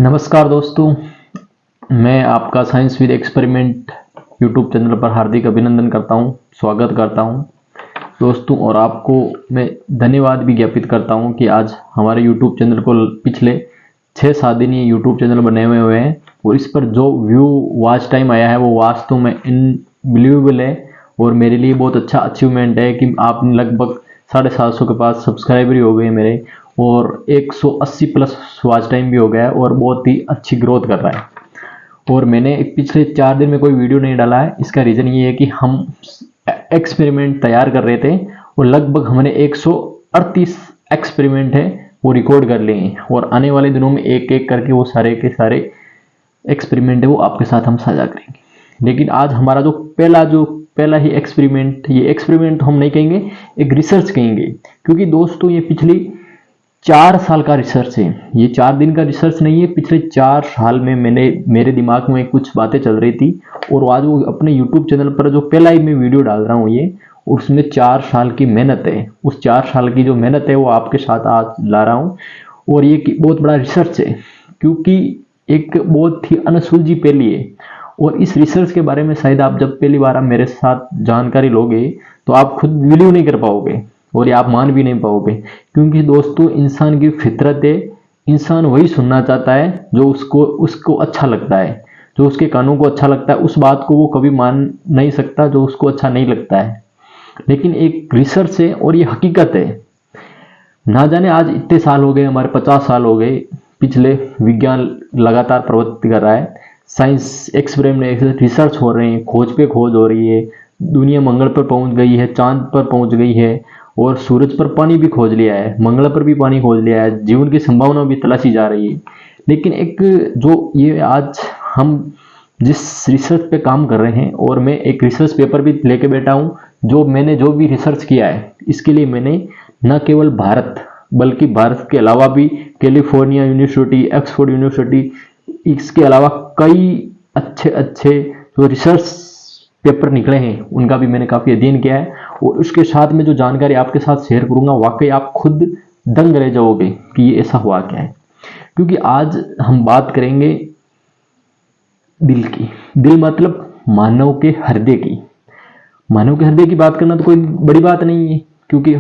नमस्कार दोस्तों, मैं आपका science with experiment YouTube channel पर हार्दिक अभिनंदन करता हूं, स्वागत करता हूं दोस्तों। और आपको मैं धन्यवाद भी ज्ञापित करता हूं कि आज हमारे यूट्यूब चैनल को पिछले 6-7 दिन ये यूट्यूब चैनल बने हुए हैं और इस पर जो व्यू वॉच टाइम आया है वो वास्तव में इनबिलीवेबल है और मेरे लिए बहुत अच्छा अचीवमेंट है कि आपने लगभग 750 के पास सब्सक्राइबर ही हो गए मेरे और 180 प्लस वॉच टाइम भी हो गया है और बहुत ही अच्छी ग्रोथ कर रहा है। और मैंने पिछले 4 दिन में कोई वीडियो नहीं डाला है। इसका रीज़न ये है कि हम एक्सपेरिमेंट तैयार कर रहे थे और लगभग हमने 138 एक्सपेरिमेंट है वो रिकॉर्ड कर लिए हैं और आने वाले दिनों में एक एक करके वो सारे के सारे एक्सपेरिमेंट है वो आपके साथ हम साझा करेंगे। लेकिन आज हमारा जो पहला ही एक्सपेरिमेंट, ये एक्सपेरिमेंट हम नहीं कहेंगे, एक रिसर्च कहेंगे, क्योंकि दोस्तों ये पिछली 4 साल का रिसर्च है। ये 4 दिन का रिसर्च नहीं है। पिछले 4 साल में मेरे दिमाग में कुछ बातें चल रही थी और आज वो अपने YouTube चैनल पर जो पहला ही मैं वीडियो डाल रहा हूँ ये, उसमें 4 साल की मेहनत है। उस 4 साल की जो मेहनत है वो आपके साथ आज ला रहा हूँ और ये बहुत बड़ा रिसर्च है, क्योंकि एक बहुत ही अनसुलझी पहेली है। और इस रिसर्च के बारे में शायद आप जब पहली बार आप मेरे साथ जानकारी लोगे तो आप खुद बिलीव नहीं कर पाओगे और ये आप मान भी नहीं पाओगे, क्योंकि दोस्तों इंसान की फितरत है, इंसान वही सुनना चाहता है जो उसको अच्छा लगता है, जो उसके कानों को अच्छा लगता है। उस बात को वो कभी मान नहीं सकता जो उसको अच्छा नहीं लगता है। लेकिन एक रिसर्च है और ये हकीकत है। ना जाने आज इतने साल हो गए, हमारे 50 साल हो गए, पिछले विज्ञान लगातार प्रवृत्ति कर रहा है, साइंस एक्सपेरिमेंट रिसर्च हो रहे हैं, खोज पे खोज हो रही है, दुनिया मंगल पर पहुंच गई है, चांद पर पहुंच गई है और सूरज पर पानी भी खोज लिया है, मंगल पर भी पानी खोज लिया है, जीवन की संभावना भी तलाशी जा रही है। लेकिन एक जो ये आज हम जिस रिसर्च पे काम कर रहे हैं, और मैं एक रिसर्च पेपर भी लेके बैठा हूँ, जो मैंने जो भी रिसर्च किया है इसके लिए मैंने न केवल भारत बल्कि भारत के अलावा भी कैलिफोर्निया यूनिवर्सिटी, ऑक्सफोर्ड यूनिवर्सिटी, इसके अलावा कई अच्छे जो रिसर्च पेपर निकले हैं उनका भी मैंने काफ़ी अध्ययन किया है। और उसके साथ में जो जानकारी आपके साथ शेयर करूंगा, वाकई आप खुद दंग रह जाओगे कि ये ऐसा हुआ क्या है। क्योंकि आज हम बात करेंगे दिल की। दिल मतलब मानव के हृदय की। मानव के हृदय की बात करना तो कोई बड़ी बात नहीं है, क्योंकि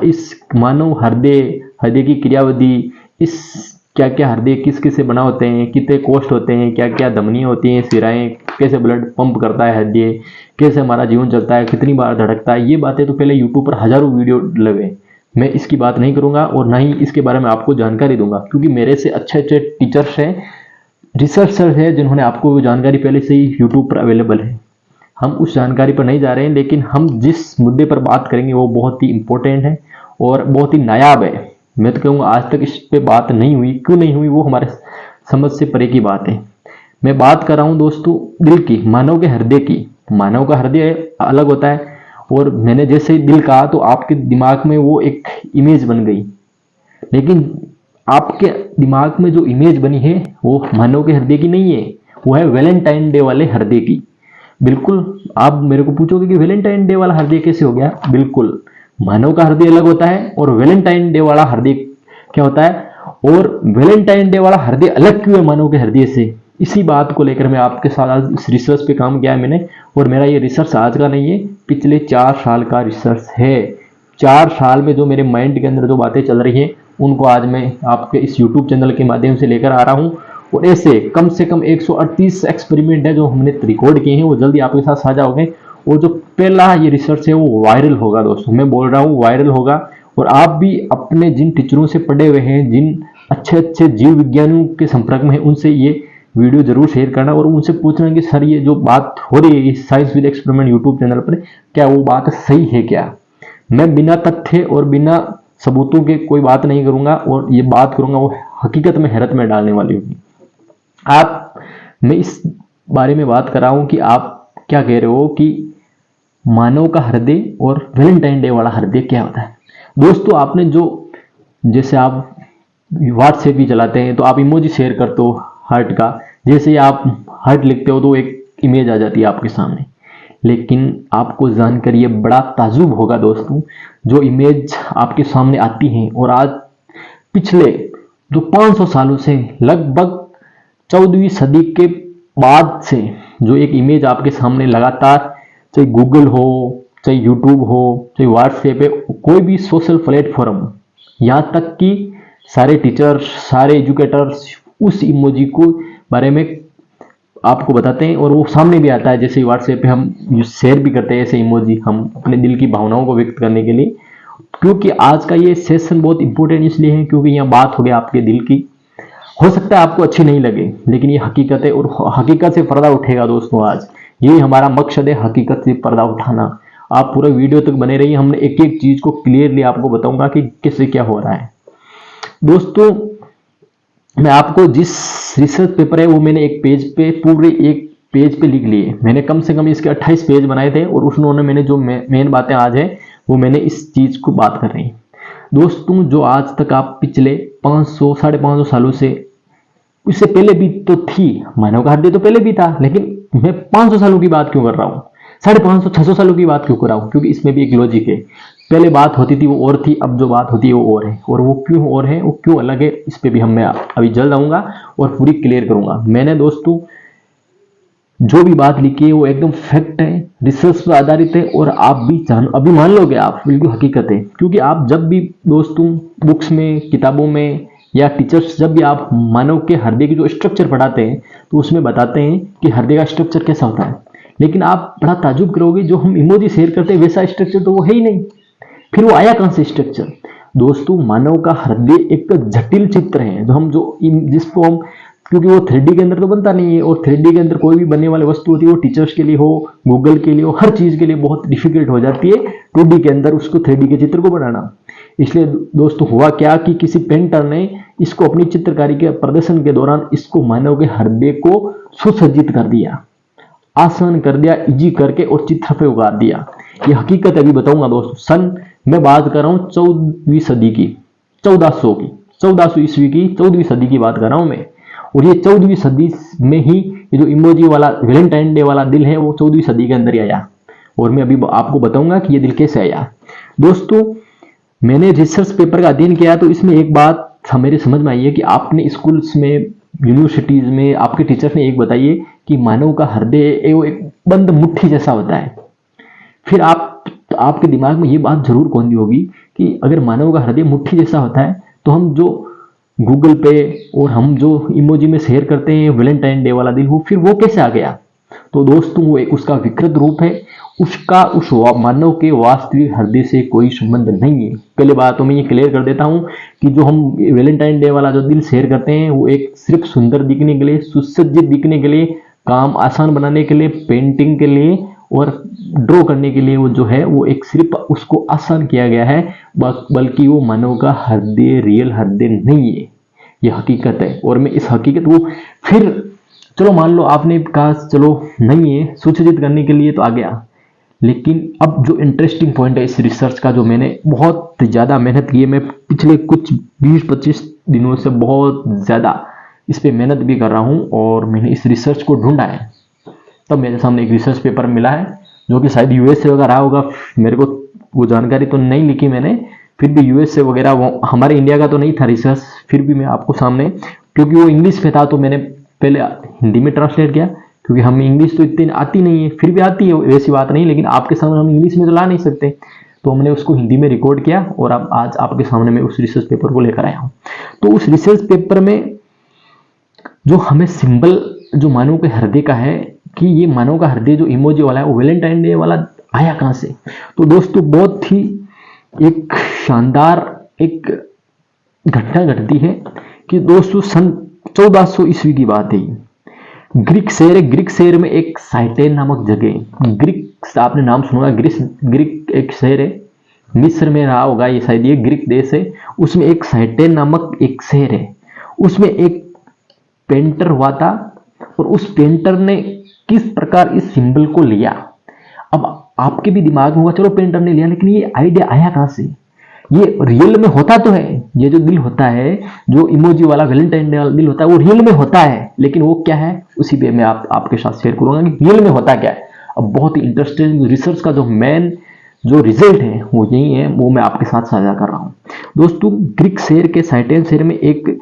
इस मानव हृदय की क्रियाविधि, इस क्या क्या हृदय किस किस से बना होते हैं, कितने कोष्ठ होते हैं, क्या क्या धमनियाँ होती हैं, सिराएं, कैसे ब्लड पंप करता है हृदय, कैसे हमारा जीवन चलता है, कितनी बार धड़कता है, ये बातें तो पहले यूट्यूब पर हजारों वीडियो लगे। मैं इसकी बात नहीं करूंगा और ना ही इसके बारे में आपको जानकारी दूंगा, क्योंकि मेरे से अच्छे टीचर्स हैं, रिसर्चर हैं, जिन्होंने आपको वो जानकारी पहले से ही यूट्यूब पर अवेलेबल है। हम उस जानकारी पर नहीं जा रहे हैं, लेकिन हम जिस मुद्दे पर बात करेंगे वो बहुत ही इंपॉर्टेंट है और बहुत ही नायाब है। मैं तो कहूँगा आज तक इस पे बात नहीं हुई, क्यों नहीं हुई वो हमारे समझ से परे की बात है। मैं बात कर रहा हूँ दोस्तों दिल की, मानव के हृदय की। मानव का हृदय अलग होता है और मैंने जैसे ही दिल कहा तो आपके दिमाग में वो एक इमेज बन गई, लेकिन आपके दिमाग में जो इमेज बनी है वो मानव के हृदय की नहीं है, वो है वैलेंटाइन डे वाले हृदय की। बिल्कुल, आप मेरे को पूछोगे कि वैलेंटाइन डे वाला हृदय कैसे हो गया। बिल्कुल, मानव का हृदय अलग होता है और वैलेंटाइन डे वाला हृदय क्या होता है, और वैलेंटाइन डे वाला हृदय अलग क्यों है मानव के हृदय से, इसी बात को लेकर मैं आपके साथ आज इस रिसर्च पे काम किया है मैंने। और मेरा ये रिसर्च आज का नहीं है, पिछले 4 साल का रिसर्च है। 4 साल में जो मेरे माइंड के अंदर जो बातें चल रही हैं उनको आज मैं आपके इस यूट्यूब चैनल के माध्यम से लेकर आ रहा हूँ। और ऐसे कम से कम 138 एक्सपेरिमेंट है जो हमने रिकॉर्ड किए हैं, वो जल्दी आपके साथ साझा हो गए। और जो पहला ये रिसर्च है वो वायरल होगा दोस्तों, मैं बोल रहा हूँ वायरल होगा। और आप भी अपने जिन टीचरों से पढ़े हुए हैं, जिन अच्छे जीव विज्ञानियों के संपर्क में है, उनसे ये वीडियो जरूर शेयर करना और उनसे पूछना कि सर ये जो बात हो रही है इस science with experiment YouTube channel पर, क्या वो बात सही है क्या। मैं बिना तथ्य और बिना सबूतों के कोई बात नहीं करूंगा और ये बात करूंगा वो हकीकत में हैरत में डालने वाली होगी। मैं इस बारे में बात कर रहा हूं कि आप क्या कह रहे हो कि मानव का हृदय और वैलेंटाइन डे वाला हृदय क्या होता है। दोस्तों आपने जो, जैसे आप व्हाट्सएप भी चलाते हैं तो आप इमोजी शेयर करते हो हार्ट का, जैसे आप हार्ट लिखते हो तो एक इमेज आ जाती है आपके सामने। लेकिन आपको जानकर ये बड़ा ताजुब होगा दोस्तों, जो इमेज आपके सामने आती है और आज पिछले जो 500 सालों से लगभग 14वीं सदी के बाद से जो एक इमेज आपके सामने लगातार, चाहे गूगल हो, चाहे यूट्यूब हो, चाहे व्हाट्सएप है, कोई भी सोशल प्लेटफॉर्म, यहाँ तक कि सारे टीचर्स, सारे एजुकेटर्स उस इमोजी को बारे में आपको बताते हैं और वो सामने भी आता है। जैसे व्हाट्सएप पे हम शेयर भी करते हैं ऐसे इमोजी, हम अपने दिल की भावनाओं को व्यक्त करने के लिए। क्योंकि आज का ये सेशन बहुत इंपॉर्टेंट इसलिए है क्योंकि यहाँ बात हो गया आपके दिल की। हो सकता है आपको अच्छी नहीं लगे, लेकिन ये हकीकत है और हकीकत से पर्दा उठेगा दोस्तों। आज ये हमारा मकसद है, हकीकत से पर्दा उठाना। आप पूरा वीडियो तक बने रहिए, हमने एक एक चीज को क्लियरली आपको बताऊंगा कि किससे क्या हो रहा है। दोस्तों, मैं आपको जिस रिसर्च पेपर है वो मैंने एक पेज पे, पूरे एक पेज पे लिख लिए। मैंने कम से कम इसके 28 पेज बनाए थे और उन्होंने मैंने जो मेन बातें आज है वो मैंने इस चीज को बात कर रही है। दोस्तों, जो आज तक आप पिछले 500 550 सालों से, उससे पहले भी तो थी, मानव का हृदय तो पहले भी था, लेकिन मैं 500 सालों की बात क्यों कर रहा हूँ, 550 600 सालों की बात क्यों कर रहा हूँ? क्योंकि इसमें भी एक लॉजिक है। पहले बात होती थी वो और थी, अब जो बात होती है वो और है, और वो क्यों और है, वो क्यों अलग है, इस पे भी मैं अभी जल्द आऊंगा और पूरी क्लियर करूंगा। मैंने दोस्तों जो भी बात लिखी है वो एकदम फैक्ट है, रिसर्च पर आधारित है, और आप भी अभी मान लोगे आप, बिल्कुल हकीकत है। क्योंकि आप जब भी दोस्तों बुक्स में, किताबों में या टीचर्स जब भी आप मानव के हृदय की जो स्ट्रक्चर पढ़ाते हैं तो उसमें बताते हैं कि हृदय का स्ट्रक्चर कैसा होता है, लेकिन आप बड़ा ताजुब करोगे, जो हम इमोजी शेयर करते हैं वैसा स्ट्रक्चर तो वो है ही नहीं। फिर वो आया कहां से स्ट्रक्चर? दोस्तों, मानव का हृदय एक जटिल चित्र है, जिसको हम, क्योंकि वो 3D के अंदर तो बनता नहीं है, और 3D के अंदर कोई भी बनने वाली वस्तु होती है वो टीचर्स के लिए हो, गूगल के लिए हो, हर चीज के लिए बहुत डिफिकल्ट हो जाती है 2D के अंदर उसको 3D के चित्र को बनाना। इसलिए दोस्तों हुआ क्या कि किसी पेंटर ने इसको अपनी चित्रकारी के प्रदर्शन के दौरान इसको मानव के हृदय को सुसज्जित कर दिया, आसान कर दिया, इजी करके, और चित्र पे उगार दिया। ये हकीकत अभी बताऊंगा दोस्तों। सन मैं बात कर रहा हूँ 14वीं सदी की, 1400 ईस्वी की 14वीं सदी की बात कर रहा हूं मैं। और ये 14वीं सदी में ही ये जो इमोजी वाला वैलेंटाइन डे वाला दिल है वो 14वीं सदी के अंदर ही आया, और मैं अभी आपको बताऊंगा कि ये दिल कैसे आया। दोस्तों, मैंने रिसर्च पेपर का अध्ययन किया तो इसमें एक बात मेरे समझ में आई है कि आपने स्कूल्स में, यूनिवर्सिटीज में आपके टीचर्स ने एक बताइए कि मानव का हृदय वो एक बंद मुट्ठी जैसा होता है। फिर आपके दिमाग में ये बात जरूर कौंधी होगी कि अगर मानव का हृदय मुट्ठी जैसा होता है तो हम जो गूगल पे और हम जो इमोजी में शेयर करते हैं वैलेंटाइन डे वाला दिल, वो फिर वो कैसे आ गया? तो दोस्तों, वो एक उसका विकृत रूप है, उसका उस मानव के वास्तविक हृदय से कोई संबंध नहीं है। पहले बात तो मैं ये क्लियर कर देता हूं कि जो हम वैलेंटाइन डे वाला जो दिल शेयर करते हैं वो एक सिर्फ सुंदर दिखने के लिए, सुसज्जित दिखने के लिए, काम आसान बनाने के लिए, पेंटिंग के लिए और ड्रॉ करने के लिए वो जो है वो एक सिर्फ उसको आसान किया गया है, बल्कि वो मानव का हृदय, रियल हृदय नहीं है। ये हकीकत है, और मैं इस हकीकत को फिर, चलो मान लो आपने कहा चलो नहीं है, सुसज्जित करने के लिए तो आ गया, लेकिन अब जो इंटरेस्टिंग पॉइंट है इस रिसर्च का, जो मैंने बहुत ज़्यादा मेहनत की है, मैं पिछले कुछ 20-25 दिनों से बहुत ज़्यादा इस पर मेहनत भी कर रहा हूँ, और मैंने इस रिसर्च को ढूंढा है। तब मेरे सामने एक रिसर्च पेपर मिला है जो कि शायद यूएस से वगैरह होगा, मेरे को वो जानकारी तो नहीं लिखी मैंने, फिर भी यूएस से वगैरह, वो हमारे इंडिया का तो नहीं था रिसर्च, फिर भी मैं आपको सामने, क्योंकि वो इंग्लिश में था तो मैंने पहले हिंदी में ट्रांसलेट किया, क्योंकि हमें इंग्लिश तो इतनी आती नहीं है, फिर भी आती है वैसी बात नहीं, लेकिन आपके सामने हम इंग्लिश में तो ला नहीं सकते, तो हमने उसको हिंदी में रिकॉर्ड किया और अब आज आपके सामने मैं उस रिसर्च पेपर को लेकर आया हूँ। तो उस रिसर्च पेपर में जो हमें सिंबल जो मानव के हृदय का है कि ये मानव का हृदय जो इमोजी वाला है वो वैलेंटाइन डे वाला आया कहां से? तो दोस्तों, बहुत ही एक शानदार एक घटना घटती है कि दोस्तों सन 1400 ईस्वी की बात है। ग्रीक शहर में एक साइटेन नामक जगह, ग्रीक आपने नाम सुना होगा, ग्रीक एक शहर है, मिस्र में रहा होगा ये, शायद ये ग्रीक देश है, उसमें एक साइटेन नामक एक शहर है, उसमें एक पेंटर हुआ था, और उस पेंटर ने किस प्रकार इस सिंबल को लिया। अब आपके भी दिमाग में होगा चलो पेंटर ने लिया, लेकिन ये आइडिया आया कहां से? ये रियल में होता तो है, ये जो दिल होता है, जो इमोजी वाला वैलेंटाइन डे वाला दिल होता है, वो रियल में होता है, लेकिन वो क्या है उसी पे मैं आपके साथ शेयर करूंगा कि रियल में होता क्या है। अब बहुत ही इंटरेस्टिंग रिसर्च का जो मेन जो रिजल्ट है वो यही है, वो मैं आपके साथ साझा कर रहा हूं। दोस्तों, ग्रीक शहर के साइटेन शहर में एक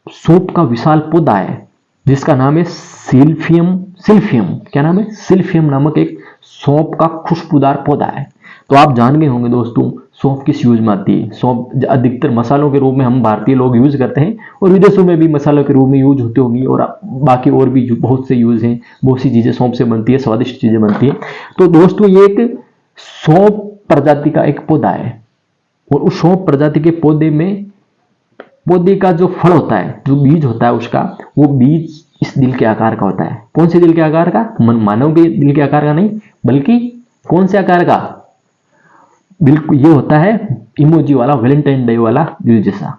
सौंप का विशाल पौधा है, जिसका नाम है सिल्फियम। सिल्फियम क्या नाम है? सिल्फियम नामक एक सौंफ का खुशबूदार पौधा है। तो आप जान गए होंगे दोस्तों सौंफ किस यूज में आती है। सौंफ अधिकतर मसालों के रूप में हम भारतीय लोग यूज करते हैं और विदेशों में भी मसालों के रूप में यूज होती होंगी, और बाकी और भी बहुत से यूज हैं। बहुत सी चीजें सौंफ से बनती है, स्वादिष्ट चीजें बनती है। तो दोस्तों ये एक सौंफ प्रजाति का एक पौधा है, और उस सौंफ प्रजाति के पौधे का जो फल होता है, जो बीज होता है उसका, वो बीज इस दिल के आकार का होता है। कौन से दिल के आकार का? मानव के दिल के आकार का नहीं, बल्कि कौन से आकार का? बिल्कुल ये होता है इमोजी वाला, वैलेंटाइन डे वाला दिल जैसा।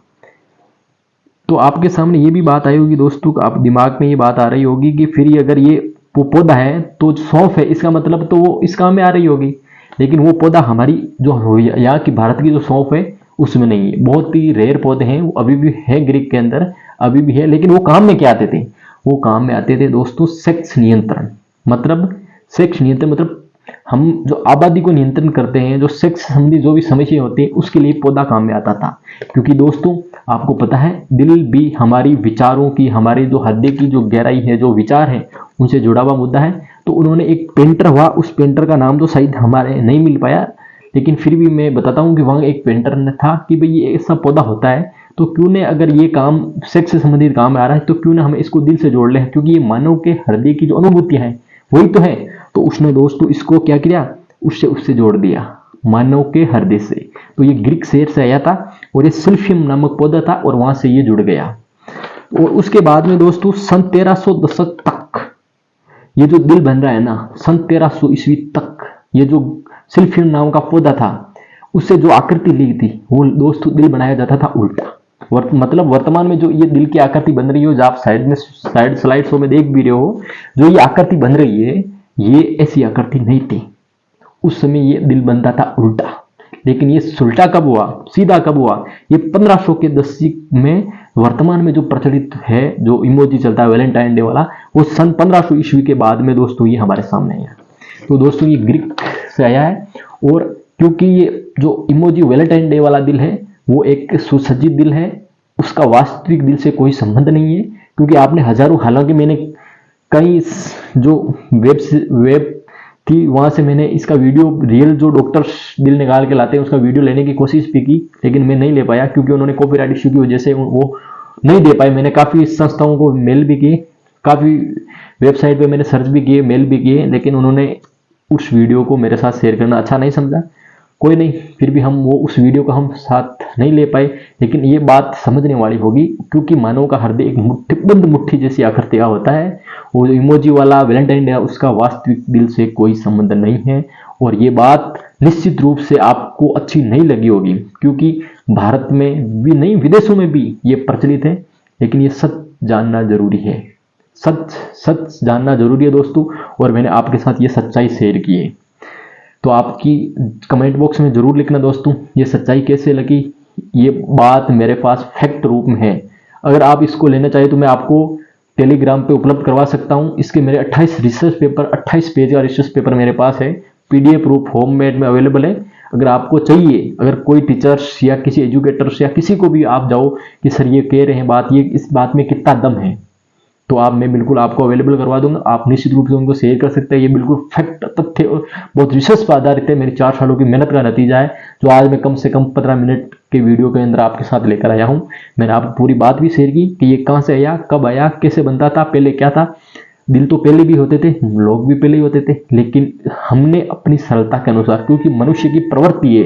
तो आपके सामने ये भी बात आई होगी दोस्तों, आप दिमाग में ये बात आ रही होगी कि फिर अगर ये पौधा है तो सौंफ है, इसका मतलब तो वो इस काम में आ रही होगी। लेकिन वो पौधा हमारी जो यहाँ की भारत की जो सौंफ है उसमें नहीं है। बहुत ही रेयर पौधे हैं, वो अभी भी है ग्रीक के अंदर, अभी भी है। लेकिन वो काम में क्या आते थे? वो काम में आते थे दोस्तों सेक्स नियंत्रण। मतलब सेक्स नियंत्रण मतलब हम जो आबादी को नियंत्रण करते हैं, जो सेक्स संबंधी जो भी समस्या होती है, उसके लिए पौधा काम में आता था। क्योंकि दोस्तों आपको पता है दिल भी हमारी विचारों की, हमारी जो हृदय की जो गहराई है, जो विचार है, उनसे जुड़ा हुआ मुद्दा है। तो उन्होंने एक पेंटर हुआ, उस पेंटर का नाम तो शायद हमारे नहीं मिल पाया, लेकिन फिर भी मैं बताता हूँ कि वहां एक पेंटर ने था कि भाई ये ऐसा पौधा होता है, तो क्यों ने अगर ये काम सेक्स से संबंधित काम आ रहा है तो क्यों ना हमें इसको दिल से जोड़ लें, क्योंकि ये मानव के हृदय की जो अनुभूतियां हैं वही तो है। तो उसने दोस्तों इसको क्या किया, उससे जोड़ दिया मानव के हृदय से। तो ये ग्रीक शहर से आया था और ये सिल्फियम नामक पौधा था, और वहां से ये जुड़ गया। और उसके बाद में दोस्तों सन 1300 दशक तक ये जो दिल बन रहा है ना, सन 1300 ईस्वी तक ये जो सिल्फियम नाम का पौधा था, उससे जो आकृति ली थी वो दोस्तों दिल बनाया जाता था उल्टा। मतलब वर्तमान में जो ये दिल की आकृति बन रही हो, जो आप साइड स्लाइड शो में देख भी रहे हो, जो ये आकृति बन रही है, ये ऐसी आकृति नहीं थी। उस समय ये दिल बनता था उल्टा। लेकिन ये उल्टा कब हुआ, सीधा कब हुआ? ये 1500 के दशक में वर्तमान में जो प्रचलित है, जो इमोजी चलता है वैलेंटाइन डे वाला, वो सन 1500 ईस्वी के बाद में दोस्तों ये हमारे सामने आया। तो दोस्तों ये ग्रीक से आया है, और क्योंकि ये जो इमोजी वैलेंटाइन डे वाला दिल है वो एक सुसज्जित दिल है, उसका वास्तविक दिल से कोई संबंध नहीं है। क्योंकि आपने हजारों, हालांकि मैंने कई जो वेब थी वहां से मैंने इसका वीडियो, रियल जो डॉक्टर दिल निकाल के लाते हैं उसका वीडियो लेने की कोशिश भी की, लेकिन मैं नहीं ले पाया क्योंकि उन्होंने कॉपीराइट इश्यू की वजह से वो नहीं दे पाए। मैंने काफी संस्थाओं को मेल भी किए, काफी वेबसाइट पे मैंने सर्च भी किए, मेल भी किए, लेकिन उन्होंने उस वीडियो को मेरे साथ शेयर करना अच्छा नहीं समझा। कोई नहीं, फिर भी हम वो उस वीडियो को हम साथ नहीं ले पाए। लेकिन ये बात समझने वाली होगी, क्योंकि मानव का हृदय एक बंद मुट्ठी जैसी आकृति का होता है। वो इमोजी वाला वैलेंटाइन डे उसका वास्तविक दिल से कोई संबंध नहीं है। और ये बात निश्चित रूप से आपको अच्छी नहीं लगी होगी, क्योंकि भारत में भी नहीं विदेशों में भी ये प्रचलित है। लेकिन ये सच जानना जरूरी है, सच जानना जरूरी है दोस्तों। और मैंने आपके साथ ये सच्चाई शेयर की है, तो आपकी कमेंट बॉक्स में जरूर लिखना दोस्तों ये सच्चाई कैसे लगी। ये बात मेरे पास फैक्ट रूप में है। अगर आप इसको लेना चाहिए तो मैं आपको टेलीग्राम पे उपलब्ध करवा सकता हूं। इसके मेरे 28 रिसर्च पेपर, 28 पेज का रिसर्च पेपर मेरे पास है, पीडीएफ रूप होममेड में अवेलेबल है। अगर आपको चाहिए, अगर कोई टीचर्स या किसी एजुकेटर्स या किसी को भी आप जाओ कि सर ये कह रहे हैं बात, ये इस बात में कितना दम है, तो मैं बिल्कुल आपको अवेलेबल करवा दूंगा। आप निश्चित रूप से उनको शेयर कर सकते हैं। ये बिल्कुल फैक्ट, तथ्य और बहुत रिसर्च पर आधारित है। मेरी 4 सालों की मेहनत का नतीजा है, जो आज मैं कम से कम 15 मिनट के वीडियो के अंदर आपके साथ लेकर आया हूं। मैंने आपको पूरी बात भी शेयर की कि ये कहां से आया, कब आया, कैसे बनता था, पहले क्या था। दिल तो पहले भी होते थे, लोग भी पहले ही होते थे, लेकिन हमने अपनी सरलता के अनुसार, क्योंकि मनुष्य की प्रवृत्ति है,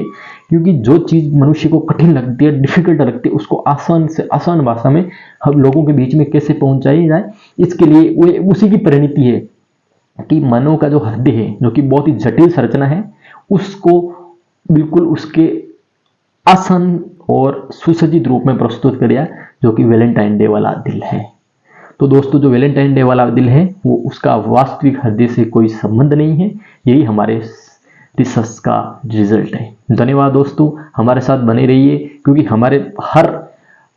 क्योंकि जो चीज मनुष्य को कठिन लगती है, डिफिकल्ट लगती है, उसको आसान से आसान भाषा में हम लोगों के बीच में कैसे पहुंचाई जाए, इसके लिए वो उसी की परिणति है कि मानव का जो हृदय है, जो कि बहुत ही जटिल संरचना है, उसको बिल्कुल उसके आसान और सुसज्जित रूप में प्रस्तुत किया, जो कि वैलेंटाइन डे वाला दिल है। तो दोस्तों जो वैलेंटाइन डे वाला दिल है वो उसका वास्तविक हृदय से कोई संबंध नहीं है। यही हमारे रिसर्च का रिजल्ट है। धन्यवाद दोस्तों, हमारे साथ बने रहिए, क्योंकि हमारे हर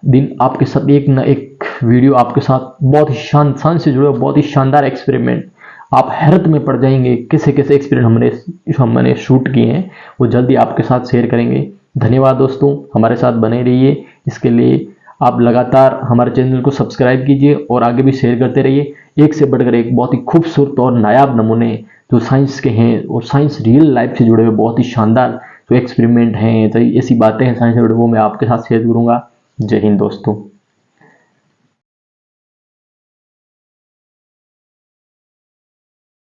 दिन आपके साथ एक न एक वीडियो आपके साथ बहुत ही शान से जुड़े, बहुत ही शानदार एक्सपेरिमेंट, आप हैरत में पड़ जाएंगे कैसे कैसे एक्सपेरिमेंट हमने शूट किए हैं, वो जल्दी आपके साथ शेयर करेंगे। धन्यवाद दोस्तों, हमारे साथ बने रहिए। इसके लिए आप लगातार हमारे चैनल को सब्सक्राइब कीजिए और आगे भी शेयर करते रहिए। एक से बढ़कर एक बहुत ही खूबसूरत और नायाब नमूने जो साइंस के हैं और साइंस रियल लाइफ से जुड़े हुए बहुत ही शानदार जो एक्सपेरिमेंट हैं, तो ऐसी बातें हैं साइंस से जुड़े, वो मैं आपके साथ शेयर करूंगा। जय हिंद दोस्तों।